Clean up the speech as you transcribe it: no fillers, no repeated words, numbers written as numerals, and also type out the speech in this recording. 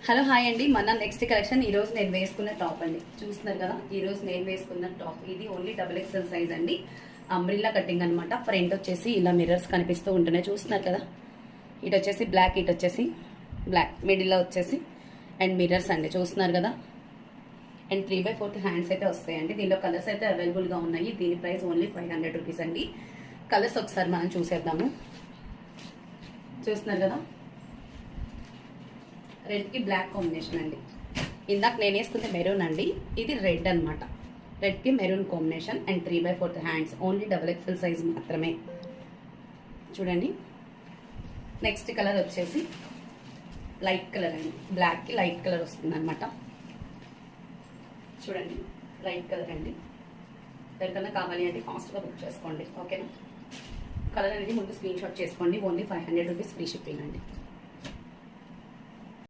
Hello hi అండి. మన next collection ఈ రోజు నేను వేసుకున్న టాప్ అండి. చూస్తున్నారు కదా, ఈ రోజు నేను వేసుకున్న టాప్ ఇది ఓన్లీ XXL సైజ్ అండి. అంబ్రిల్లా కటింగ్ అనమాట. ఫ్రంట్ వచ్చేసి ఇలా మిర్రర్స్ కనిపిస్తూ ఉంటున్నాయి, చూస్తున్నారు కదా. ఇటు వచ్చేసి బ్లాక్, ఇటు వచ్చేసి బ్లాక్, మిడిల్లో వచ్చేసి అండ్ మిర్రర్స్ అండి, చూస్తున్నారు కదా. అండ్ 3/4 హ్యాండ్స్ అయితే వస్తాయండి. దీనిలో కలర్స్ అయితే అవైలబుల్గా ఉన్నాయి. దీని ప్రైస్ ఓన్లీ 500 రూపీస్ అండి. కలర్స్ ఒకసారి మనం చూసేద్దాము. చూస్తున్నారు కదా, రెడ్ కి బ్లాక్ కాంబినేషన్ అండి. ఇందాక నేను వేసుకుంటే మెరూన్ అండి, ఇది రెడ్ అనమాట. రెడ్ కి maroon combination and 3/4 hands, only XXL size మాత్రమే. చూడండి, నెక్స్ట్ కలర్ వచ్చేసి లైట్ కలర్ అండి. బ్లాక్ కి లైట్ కలర్ వస్తుంది అనమాట. చూడండి, లైట్ కలర్ అండి. ఎవరికన్నా కావాలి అంటే ఫాస్ట్గా బుక్ చేసుకోండి, ఓకేనా. కలర్ అనేది ముందు స్క్రీన్ షాట్ చేసుకోండి. ఓన్లీ 500 రూపీస్ ఫ్రీ షిప్పింగ్ అండి.